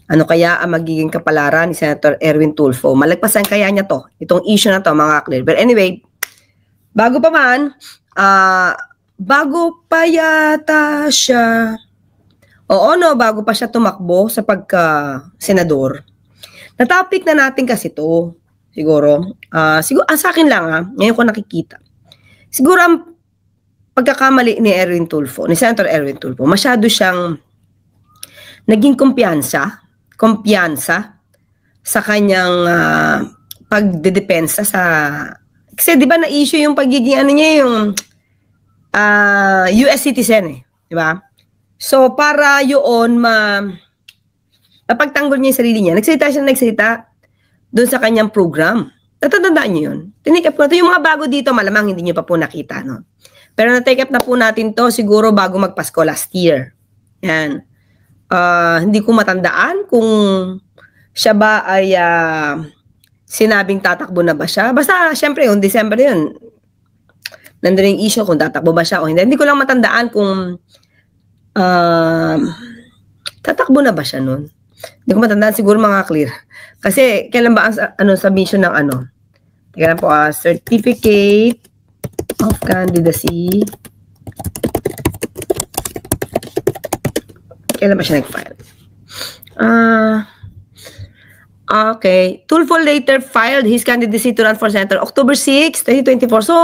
Ano kaya ang magiging kapalaran ni Senator Erwin Tulfo? Malagpasan kaya niya to, itong issue na to, mga clear. But anyway, bago pa man, bago pa yata siya, bago pa siya tumakbo sa pagka-senador, na-topic na natin kasi to, siguro sa akin lang ngayon ko nakikita. Siguro ang pagkakamali ni Senator Erwin Tulfo, masyado siyang naging kumpiyansa sa kanyang pagdedepensa sa, kasi di ba na-issue yung pagiging yung US citizen di ba? So para yun napagtanggol niya yung sarili niya, nagsalita doon sa kanyang program. Tatandaan niyo yun. Tinake up ko na ito. Yung mga bago dito, malamang hindi niyo pa po nakita, no? Pero na-take up na po natin to siguro bago magpasko last year. Yan. Hindi ko matandaan kung siya ba ay sinabing tatakbo na ba siya. Basta, syempre, yung December yun, nandun yung issue kung tatakbo ba siya o hindi. Hindi ko lang matandaan kung tatakbo na ba siya nun. Hindi ko matandaan, siguro mga clear. Kasi, kailan ba ang submission ng Teka lang po, Certificate of Candidacy. Kailan ba siya nag-file? Okay. Tulfo later filed his candidacy to run for senator October 6, 2024. So,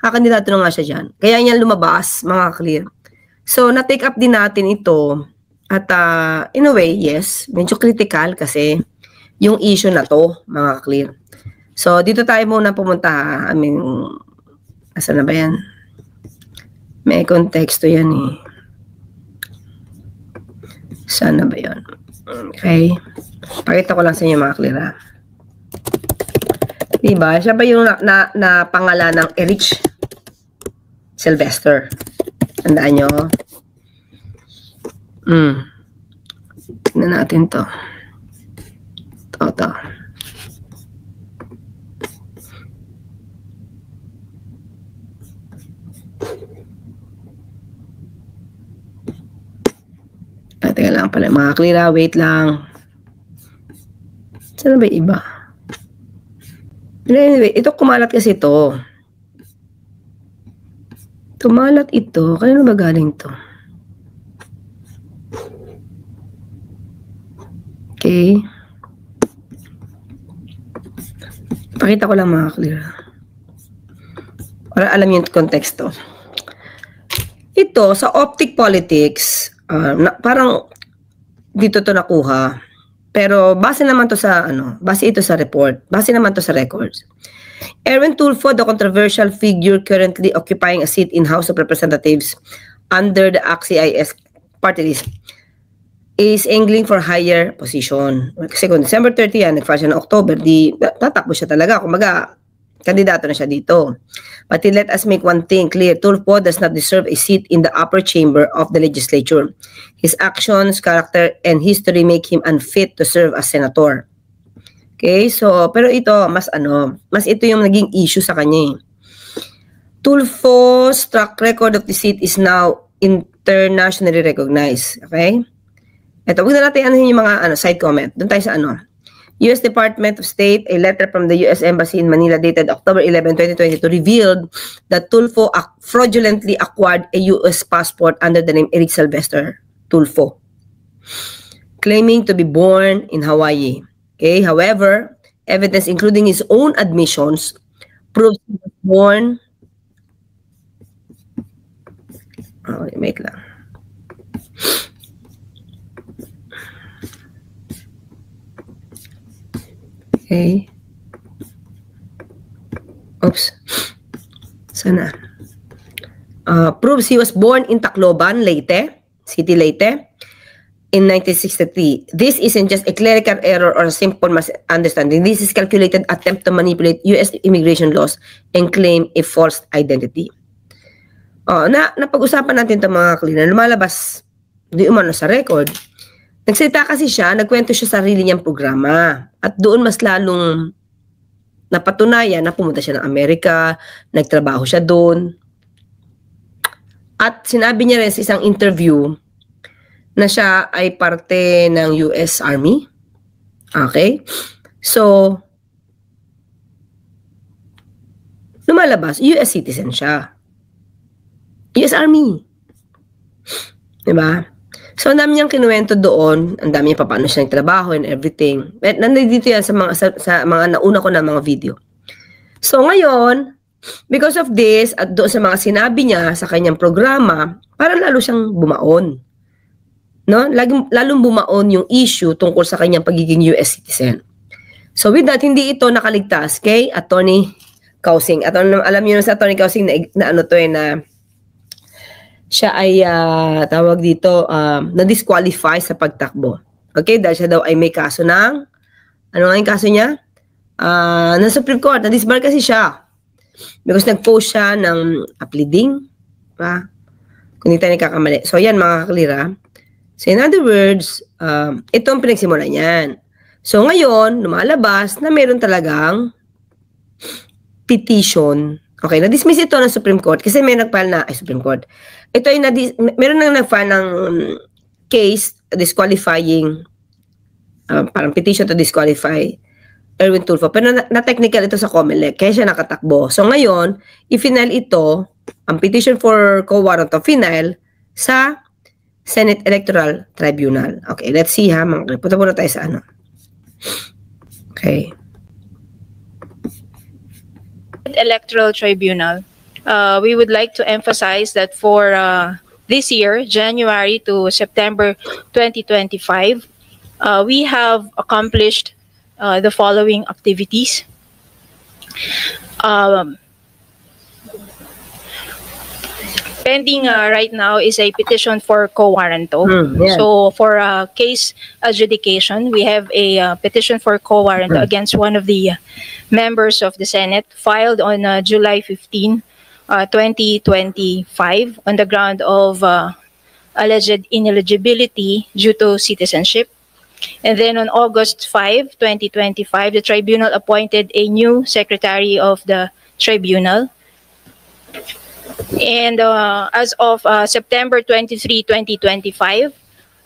kakandidato na nga siya dyan. Kaya niya lumabas, mga clear. So, na-take up din natin ito. At in a way, yes, medyo critical kasi yung issue na to, mga clear. So, dito tayo muna pumunta. Asan na ba yan? May konteksto yan Saan na ba yun? Okay. Pakita ko lang sa inyo, mga clear, Diba? Siya ba yung na pangalan ng Erich Sylvester? Tandaan nyo? Tignan natin to. Ito. Teka lang pala, mga clear, wait lang. Saan ba iba? Anyway, ito kumalat kasi ito. Tumalat ito. Kanino ba galing to? Okay. Pakita ko lang, mga clear. Para alam yung konteksto. Ito, sa Optic Politics, parang dito to nakuha. Pero base naman to sa base ito sa report. Base naman to sa records. Erwin Tulfo, the controversial figure currently occupying a seat in House of Representatives under the ACT-CIS party list, is angling for higher position. Kasi kung December 30 yan, nag-file siya ng October, tatakbo siya talaga. Kumaga, kandidato na siya dito. But let us make one thing clear. Tulfo does not deserve a seat in the upper chamber of the legislature. His actions, character, and history make him unfit to serve as senator. Okay, so, pero ito, mas ito yung naging issue sa kanya. Tulfo's track record of the seat is now internationally recognized. Okay? Ito, huwag na natin yung mga side comment. Doon tayo sa U.S. Department of State, a letter from the U.S. Embassy in Manila dated October 11, 2022 revealed that Tulfo fraudulently acquired a U.S. passport under the name Erich Sylvester Tulfo, claiming to be born in Hawaii. Okay, however, evidence including his own admissions proves he was born. Wait lang. Okay. Oops. Sana. Proves he was born in Tacloban, Leyte, City Leyte, in 1963. This isn't just a clerical error or a simple misunderstanding. This is calculated attempt to manipulate U.S. immigration laws and claim a false identity. Napag-usapan natin ito, mga clear, na lumalabas di umano sa record. Nagsalita kasi siya, nagkwento siya sa sarili niyang programa. At doon mas lalong napatunayan na pumunta siya ng Amerika, nagtrabaho siya doon. At sinabi niya rin sa isang interview na siya ay parte ng US Army. Okay? So, lumalabas, US citizen siya. US Army. Diba? So, ang dami niyang kinuwento doon, ang dami niya pa paano siya nagtrabaho and everything. Nandito yan sa mga nauna ko na mga video. So, ngayon, because of this, at doon sa mga sinabi niya sa kanyang programa, parang lalo siyang bumaon. No? Lalong bumaon yung issue tungkol sa kanyang pagiging US citizen. So, with that, hindi ito nakaligtas kay Attorney Kausing. At alam niyo sa Attorney Kausing na ano to na siya ay tawag dito na-disqualify sa pagtakbo. Okay? Dahil siya daw ay may kaso ng ano nga yung kaso niya? Ng Supreme Court. Na-disbar kasi siya. Because nag-post siya ng pleading. Kung hindi tayo nagkakamali. So, yan mga kaklira. So, in other words, ito ang pinagsimulan niyan. So, ngayon, lumalabas na meron talagang petition. Okay, na-dismiss ito ng Supreme Court kasi may nag-file na, Supreme Court. Ito ay meron nang nag-file ng case disqualifying, parang petition to disqualify Erwin Tulfo. Pero na-technical ito sa COMELEC, kaya siya nakatakbo. So ngayon, i-final ito, ang petition for co-warrant of final sa Senate Electoral Tribunal. Okay, let's see ha. Punta muna tayo sa ano. Okay. Electoral Tribunal. We would like to emphasize that for this year, January to September 2025, we have accomplished the following activities. Pending right now is a petition for co-warranto. Yeah. So for case adjudication, we have a petition for co-warranto against one of the members of the Senate filed on July 15, 2025 on the ground of alleged ineligibility due to citizenship. And then on August 5, 2025, the tribunal appointed a new secretary of the tribunal. And as of September 23, 2025,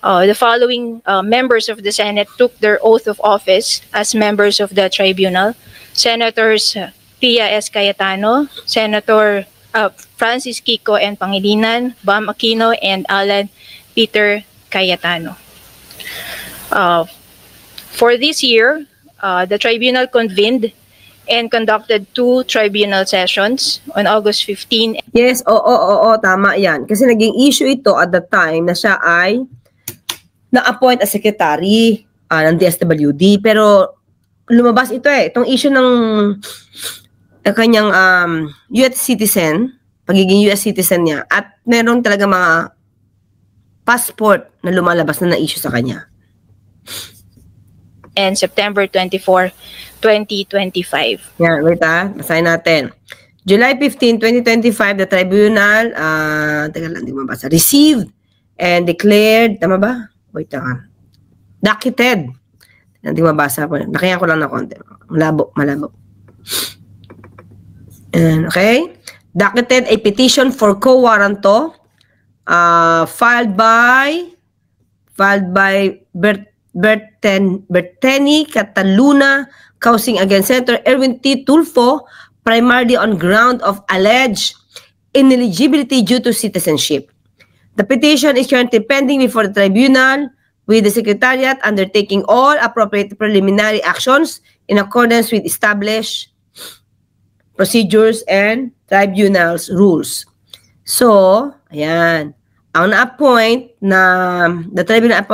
the following members of the Senate took their oath of office as members of the tribunal. Senators Pia S. Cayetano, Senator Francis Kiko N. Pangilinan, Bam Aquino, and Alan Peter Cayetano. For this year, the tribunal convened and conducted 2 tribunal sessions on August 15. Yes, oo, tama yan. Kasi naging issue ito at the time na siya ay na-appoint as secretary ng DSWD. Pero lumabas ito itong issue ng kanyang US citizen, pagiging US citizen niya. At meron talaga mga passport na lumalabas na na-issue sa kanya. And September 24, 2025. Yan, wait basahin natin. July 15, 2025, the tribunal, teka lang, di mabasa, received and declared, tama ba? Wait lang. Docketed. Hindi mabasa po. Nakiyan ko lang na konti. Malabo. Okay. Docketed a petition for co-warranto filed by Berteni Cataluna Kausing against Senator Erwin T. Tulfo, primarily on ground of alleged ineligibility due to citizenship. The petition is currently pending before the tribunal, with the Secretariat undertaking all appropriate preliminary actions in accordance with established procedures and tribunal's rules. So, ayan. Ang na-appoint the tribunal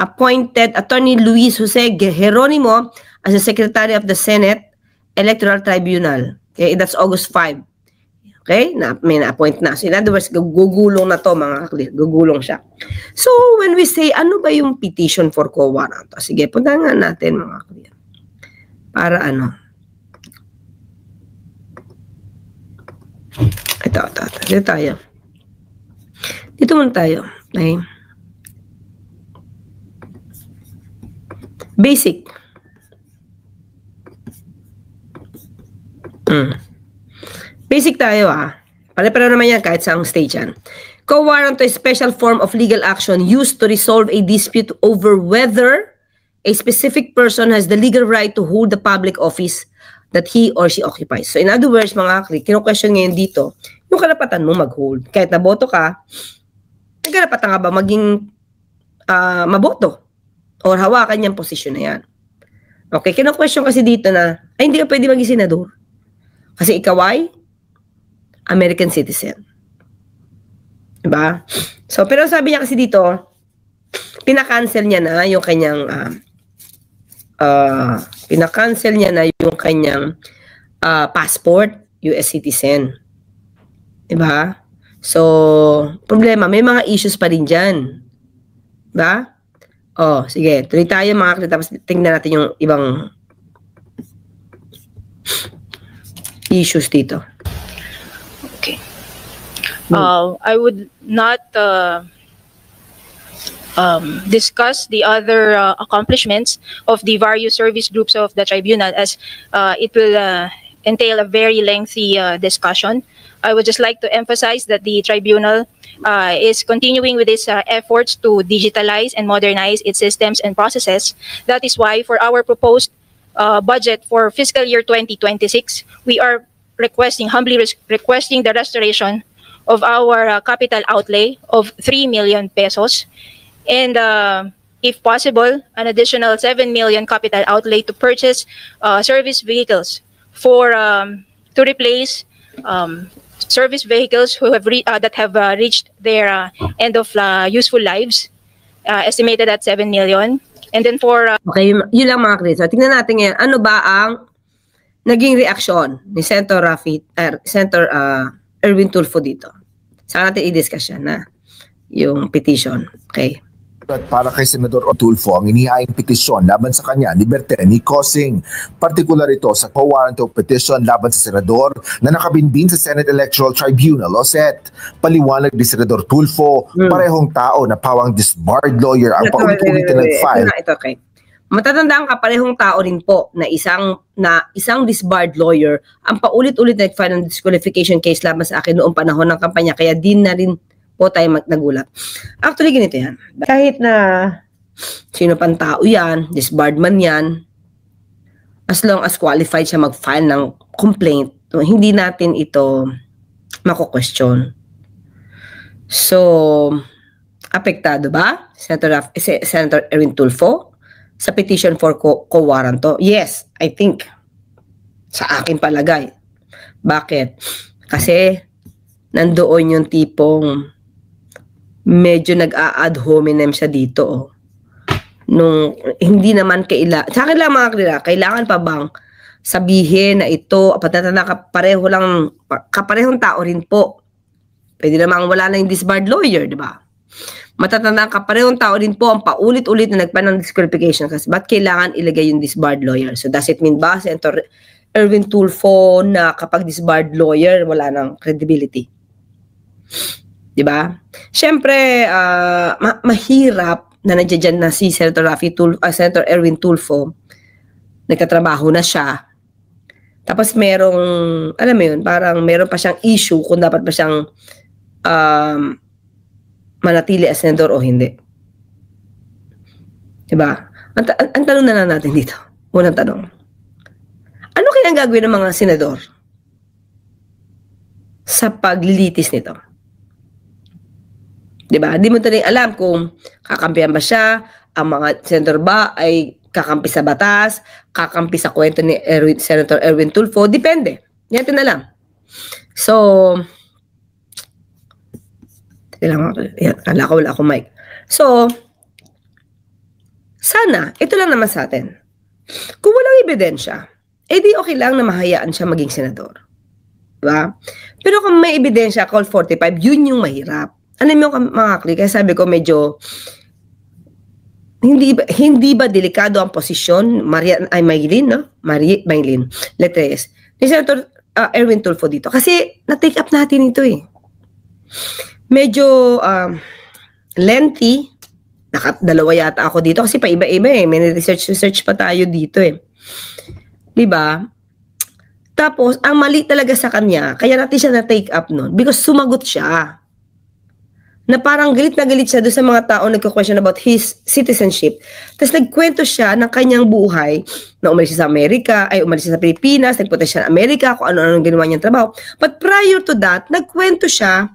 appointed Attorney Luis Jose Geronimo as the Secretary of the Senate Electoral Tribunal. Okay, that's August 5. Okay, may na-appoint na. So in other words, gugulong na to mga kaklir. Gugulong siya. So when we say, ano ba yung petition for co-warrant? Sige, puntahan nga natin mga kaklir. Para ano? Ito. Dito tayo. Dito muna tayo. Okay. Basic. Basic tayo Pare-pareho naman yan kahit sa stage yan. Co warranto is a special form of legal action used to resolve a dispute over whether a specific person has the legal right to hold the public office that he or she occupies. So in other words, mga kakli, kino-question ngayon dito, yung karapatan mo mag-hold. Kahit naboto ka, nagkarapatan ka ba maging maboto? Or hawakan yung posisyon na yan. Okay, kino-question kasi dito na, ay hindi ka pwede maging senador. Kasi ikaw ay American citizen. Diba? So, pero sabi niya kasi dito, pinakancel niya na yung kanyang passport, US citizen. Diba? So, problema, may mga issues pa rin dyan. Diba? Oh, sige, tuloy tayo mga kakli, tapos tingnan natin yung ibang issues dito. Okay. I would not discuss the other accomplishments of the various service groups of the tribunal, as it will entail a very lengthy discussion. I would just like to emphasize that the tribunal is continuing with its efforts to digitalize and modernize its systems and processes. That is why for our proposed budget for fiscal year 2026, we are humbly requesting the restoration of our capital outlay of 3 million pesos, and if possible, an additional 7 million capital outlay to purchase service vehicles to replace service vehicles that have reached their end of useful lives, estimated at 7 million. And then for okay, yun lang mga Chris. So, tingnan natin ngayon, ano ba ang naging reaksyon ni Senator Erwin Tulfo dito. Saan natin i-discuss yan na yung petition. Okay. At para kay Senador Tulfo, ang inihaing petisyon laban sa kanya ni Berteni Cosing. Partikular ito sa co-warrant of petition laban sa senador na nakabinbin sa Senate Electoral Tribunal o SET. Paliwanag ni Senador Tulfo, parehong tao na pawang disbarred lawyer ang paulit-ulit na nag-file. Ito, okay. Matatandaan ka, parehong tao rin po na isang disbarred lawyer ang paulit-ulit na nag-file ng disqualification case laban sa akin noong panahon ng kampanya, kaya din na rin po tayo nagulat. Actually, ganito yan. Kahit na sino pang tao yan, disbarred man yan, as long as qualified siya mag-file ng complaint, hindi natin ito mako-question. So, apektado ba Senator Erwin Tulfo sa petition for co-warranto? Yes, I think. Sa akin palagay. Bakit? Kasi nandoon yung tipong medyo nag-a-ad hominem siya dito. Oh. Nung hindi naman sa akin lang mga kailangan pa bang sabihin na ito, patatanda kaparehong tao rin po. Pwede namang wala na yung disbarred lawyer, di ba? Matatanda kaparehong tao rin po ang paulit-ulit na nagpan ng disqualification kasi ba't kailangan ilagay yung disbarred lawyer? So does it mean ba, Senator Erwin Tulfo, na kapag disbarred lawyer, wala nang credibility? Diba? Siyempre, mahirap na nandiyan na si Senator Erwin Tulfo, nagtatrabaho na siya. Tapos merong, alam mo yun, parang meron pa siyang issue kung dapat pa siyang manatili as senador o hindi. Diba? Ang tanong na lang natin dito. Unang tanong. Ano kaya ang gagawin ng mga senador sa paglilitis nito? Diba? Di mo tayo alam kung kakampihan ba siya, ang mga senador ba ay kakampi sa batas, kakampi sa kwento ni Senator Erwin Tulfo, depende. Yan na lang. So, kala ko wala akong mic. So, sana, ito lang naman sa atin. Kung walang ebidensya, di okay lang na mahayaan siya maging senador. Diba? Pero kung may ebidensya, Call 45, yun yung mahirap. Ano mo mga kli, kaya sabi ko medyo hindi ba delikado ang posisyon Maylin, no? Maylin Letres ni Senator Erwin Tulfo dito kasi na-take up natin ito eh. Medyo lengthy, dalawa yata ako dito kasi paiba-iba eh, may research pa tayo dito eh. 'Di ba? Tapos ang mali talaga sa kanya, kaya natin siya na-take up noon because sumagot siya. na parang galit na galit siya doon sa mga tao nagko-question about his citizenship. Tapos nagkwento siya ng kanyang buhay na umalis siya sa Amerika, ay umalis siya sa Pilipinas, nagpunta siya sa Amerika, kung ano-ano ginawa niyang trabaho. But prior to that, nagkwento siya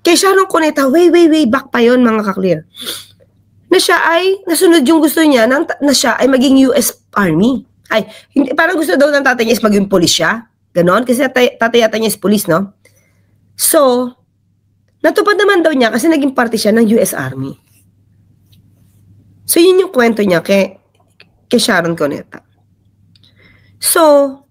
kay Sharon Cuneta, way back pa yon mga ka-clear, na siya ay nasunod yung gusto niya na siya ay maging US Army. Ay, hindi, parang gusto daw ng tatay niya is maging polis siya. Ganon, kasi tatay yata niya is polis, no? So, natupad naman daw niya kasi naging parte siya ng US Army. So, yun yung kwento niya kay Sharon Cuneta. So,